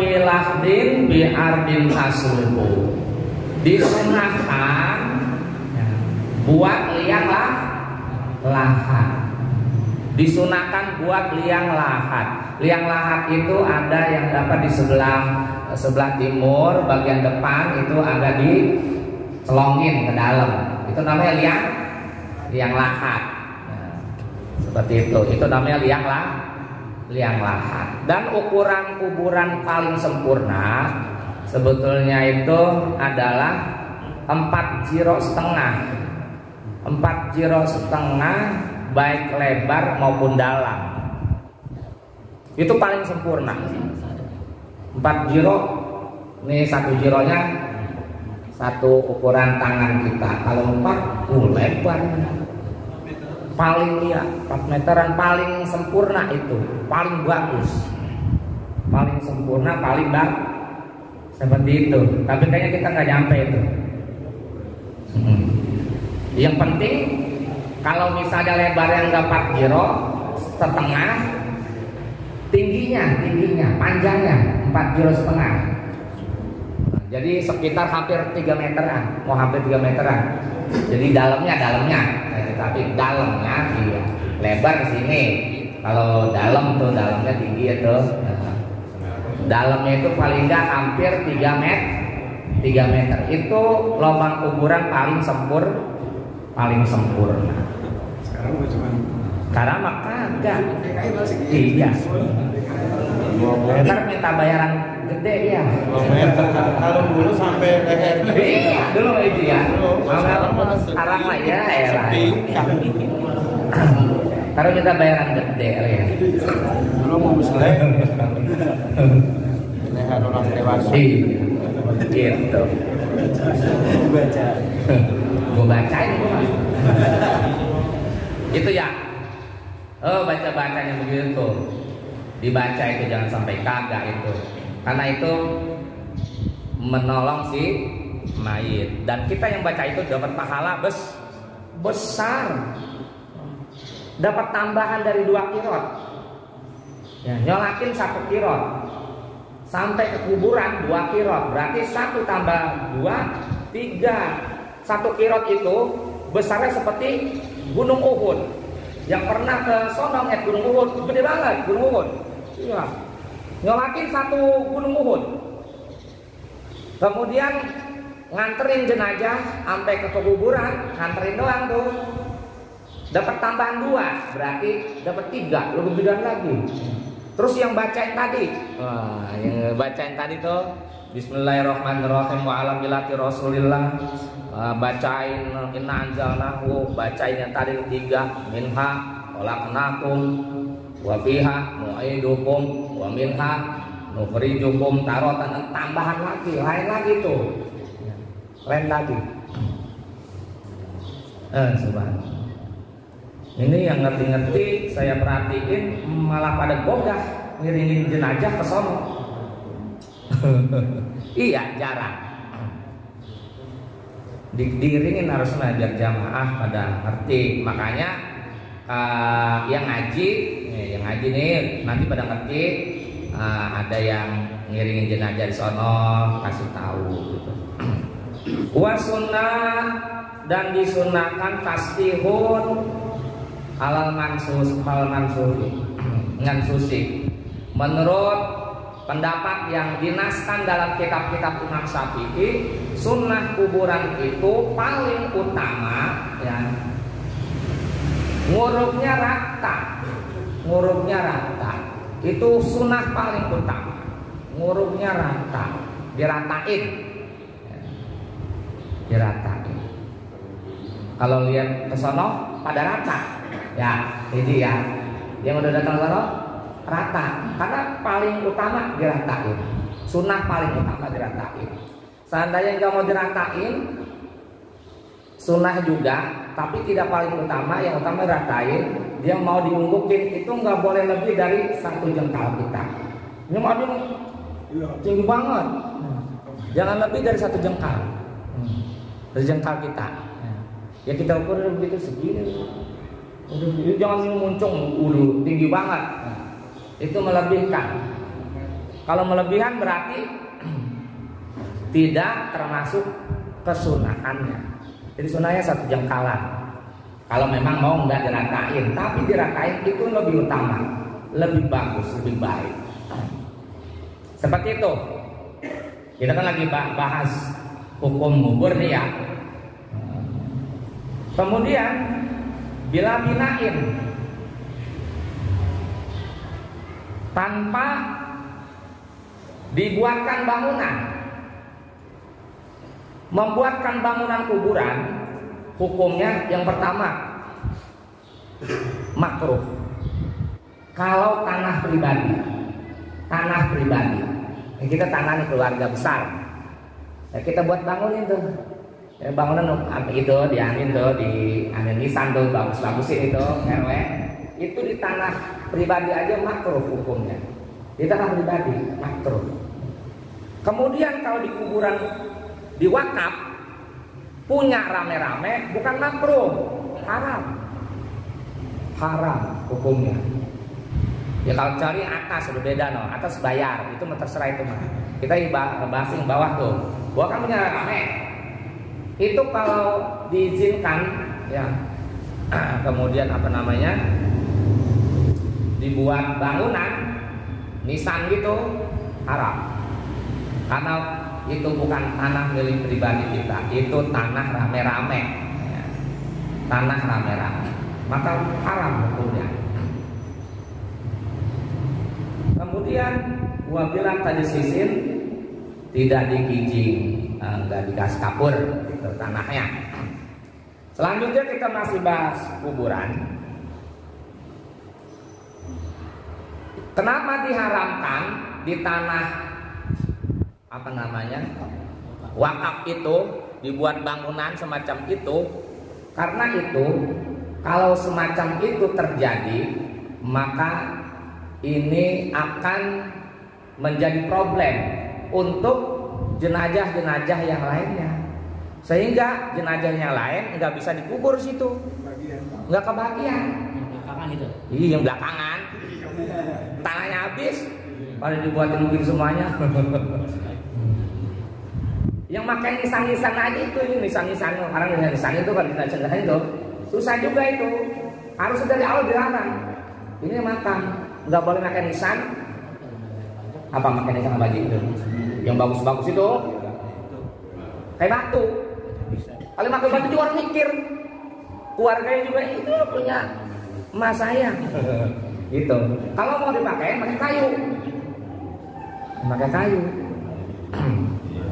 filahdin bi'ardin taslubu, disunahkan buat liang lahat. Disunahkan buat liang lahat. Liang lahat itu ada yang dapat di sebelah timur, bagian depan itu agak dicelongin ke dalam. Itu namanya liang lahat. Nah, seperti itu. Itu namanya liang lahat. Dan ukuran kuburan paling sempurna sebetulnya itu adalah 4,5 jiro. 4,5 jiro baik lebar maupun dalam. Itu paling sempurna. 4 jiro, nih 1 jironya satu ukuran tangan kita. Kalau 4 lebar. Paling 4 meteran paling sempurna itu, paling bagus. Paling sempurna, paling bagus. Seperti itu. Tapi kayaknya kita nggak nyampe itu. Yang penting kalau misalnya lebarnya nggak 4,5 jiro, tingginya, panjangnya 4,5 jiro. Jadi sekitar hampir 3 meteran, mau hampir 3 meteran. Jadi dalamnya, tapi dalamnya iya. Lebar ke sini. Kalau dalamnya tinggi itu. Dalamnya itu paling nggak hampir 3 meter. Itu lubang kuburan paling sempurna. Sekarang mah kagak. Iya. Ntar minta bayaran gede ya. Kalau dulu sampai leher. Iya, dulu itu ya. Sekarang lah ya. Taruh minta bayaran gede ya. Dulu mau leher. Leher orang dewasa. Iya. Gitu. Baca. Gue bacain gue. Itu ya. Baca-bacanya begitu. Dibaca itu jangan sampai kagak itu. Karena itu menolong si mayit. Dan kita yang baca itu dapat pahala besar. Dapat tambahan dari 2 kirot. Ya, nyolakin 1 kirot. Sampai ke kuburan 2 kirot. Berarti 1 tambah 2, 3. 1 kirot itu besarnya seperti Gunung Uhud. Yang pernah ke sono Gunung Uhud, gede banget Gunung Uhud. Iya. Nyolakin 1 Gunung Uhud. Kemudian nganterin jenazah sampai ke kuburan, nganterin doang tuh. Dapat tambahan 2, berarti dapat 3, lebih gedean lagi. Terus yang bacain tadi, yang bacain tadi tuh Bismillahirrahmanirrahim wa ala millati Rasulillah. Bacain inna anzalnahu, bacain yang tadi 3, minha khalaqnakum wa fiha nu'idukum wa minha nukhrijukum taratan, tambahan lagi, lain lagi tuh. Lain lagi. Subhanallah. Ini yang ngerti-ngerti saya perhatiin malah pada gogah ngiringin jenazah ke sono. Iya, jarang. Diiringin harusnya biar jamaah pada ngerti. Makanya yang ngaji nih nanti pada ngerti. Ada yang ngiringin jenazah di sono, kasih tahu gitu. Wa sunnah, dan disunahkan tasbihun alal mansusi. Menurut pendapat yang dinaskan dalam kitab-kitab Imam Syafi'i, sunnah kuburan itu paling utama ya. Ngurupnya rata. Itu sunnah paling utama. Ngurupnya rata, diratain. Kalau lihat ke sono pada rata. Ya, ini ya. Yang udah datang ke sono rata. Karena paling utama diratain. Sunnah paling utama diratain. Seandainya nggak mau diratain, sunnah juga, tapi tidak paling utama, yang utama diratain. Dia mau diunggukin, itu nggak boleh lebih dari 1 jengkal kita. Ini mau tinggi banget. Jangan lebih dari 1 jengkal. Jengkal kita. Ya kita ukur begitu segini. Jangan muncung tinggi banget. Itu melebihkan. Kalau melebihan berarti tidak termasuk kesunahannya. Jadi sunahnya 1 jengkalan. Kalau memang mau nggak dirakain, tapi dirakain itu lebih utama, lebih bagus, lebih baik. Seperti itu. Kita kan lagi bahas hukum ngubur nih ya. Kemudian bila binain tanpa dibuatkan bangunan, membuatkan bangunan kuburan, hukumnya yang pertama makruh. Kalau tanah pribadi, kita tanah keluarga besar, ya kita buat bangunin tuh, ya, bangunan itu diamin tuh, diamin nisan tuh, bagus-bagusin itu RW, itu di tanah pribadi aja makruh hukumnya, di tanah pribadi makruh. Kemudian kalau di kuburan di wakaf punya rame-rame, bukan makruh, haram hukumnya. Ya kalau cari atas udah beda, no, atas bayar itu terserah itu mah. Kita bahas yang bawah tuh, bawah kan punya rame. Itu kalau diizinkan ya, kemudian apa namanya, dibuat bangunan nisan gitu, haram. Karena itu bukan tanah milik pribadi kita, itu tanah rame-rame ya. Tanah rame-rame, maka haram hukumnya. Kemudian wabila tajsisin, tidak digijing, nggak dikasih kapur gitu, tanahnya. Selanjutnya kita masih bahas kuburan. Kenapa diharamkan di tanah apa namanya wakaf itu dibuat bangunan semacam itu? Karena itu kalau semacam itu terjadi, maka ini akan menjadi problem untuk jenazah-jenazah yang lainnya, sehingga jenazah yang lain nggak bisa dikubur situ, nggak kebagian. Belakangan itu? Iya, yang belakangan, tanahnya habis, pada dibuatin mungkin semuanya. Yang makan nisan-nisan aja itu, nisan-nisan orang nisan itu kalau nisan itu susah juga itu, harus dari awal dilarang. Ini makan, nggak boleh makan nisan. Apa makan nisan apa aja itu? Yang bagus-bagus itu kayak batu. Kalau makan batu juga orang mikir, keluarganya juga itu punya emas saya. Gitu. Kalau mau dipakai kayu. Pakai kayu.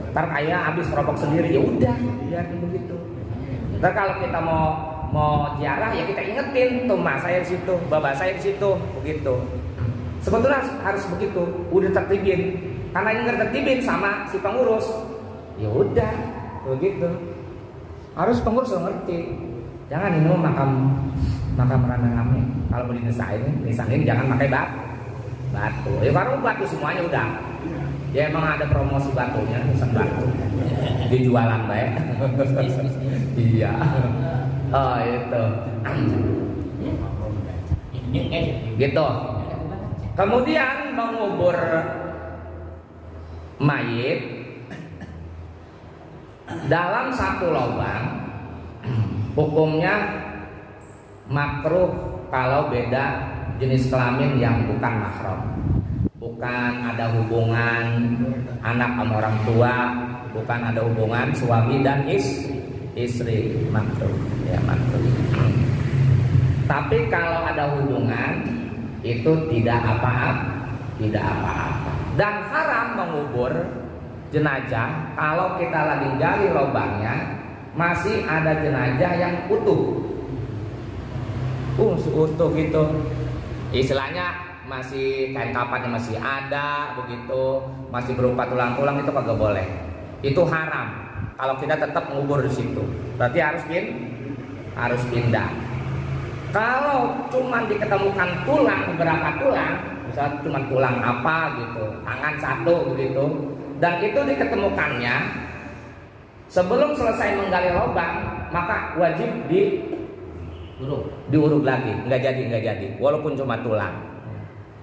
Ntar kayak habis keropok sendiri, ya udah biarin begitu. Ntar kalau kita mau ziarah ya kita ingetin tuh mas saya di situ, bapak saya di situ, begitu. Sebetulnya harus begitu, udah tertibin. Karena ini nggak tertibin sama si pengurus, ya udah begitu. Harus pengurus ngerti. Jangan ini makam rame-rame. Kalau mau nisanin jangan pakai batu. Ya baru batu semuanya udah. Ya emang ada promosi batunya, nisan batu. Dijualan baik. Iya. Oh itu. Gitu. Kemudian mengubur mayit dalam satu lubang, hukumnya makruh kalau beda jenis kelamin yang bukan mahram, bukan ada hubungan anak sama orang tua, bukan ada hubungan suami dan istri, makruh ya, makruh. Tapi kalau ada hubungan itu tidak apa-apa. Dan haram mengubur jenazah kalau kita lagi gali lubangnya masih ada jenazah yang utuh. Utuh gitu. Istilahnya masih kain kapannya masih ada begitu, masih berupa tulang-tulang, itu kagak boleh. Itu haram. Kalau kita tetap mengubur di situ, berarti harus pindah. Kalau cuma diketemukan tulang, beberapa tulang, misalnya cuma tulang apa gitu, tangan satu begitu, dan itu diketemukannya sebelum selesai menggali lubang, maka wajib diuruk lagi, nggak jadi, walaupun cuma tulang.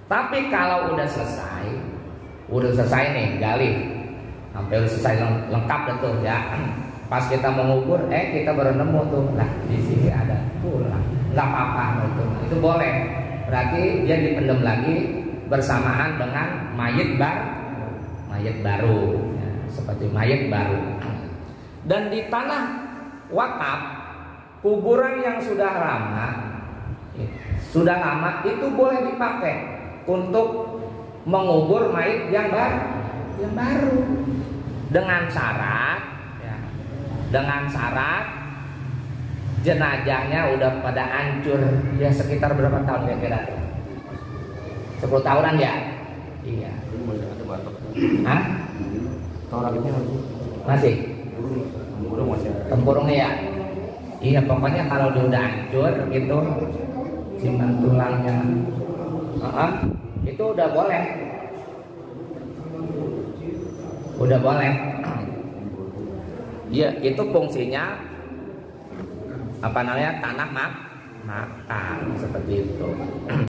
Tapi kalau udah selesai, udah selesai nih gali, sampai udah selesai lengkap dan tuh ya. Pas kita mengubur, kita baru nemu tuh, lah di sini ada tulang, nggak apa-apa itu boleh. Berarti dia dipendam lagi bersamaan dengan mayit baru, ya, seperti mayit baru. Dan di tanah wakaf, kuburan yang sudah lama itu boleh dipakai untuk mengubur mayit yang baru dengan syarat jenazahnya udah pada hancur ya, sekitar berapa tahun kira-kira? 10 tahunan ya? Iya. Hah? Masih? Tempurungnya ya? Iya, pokoknya kalau dia udah hancur gitu, simpan tulangnya, itu udah boleh. Iya, itu fungsinya tanah makam seperti itu.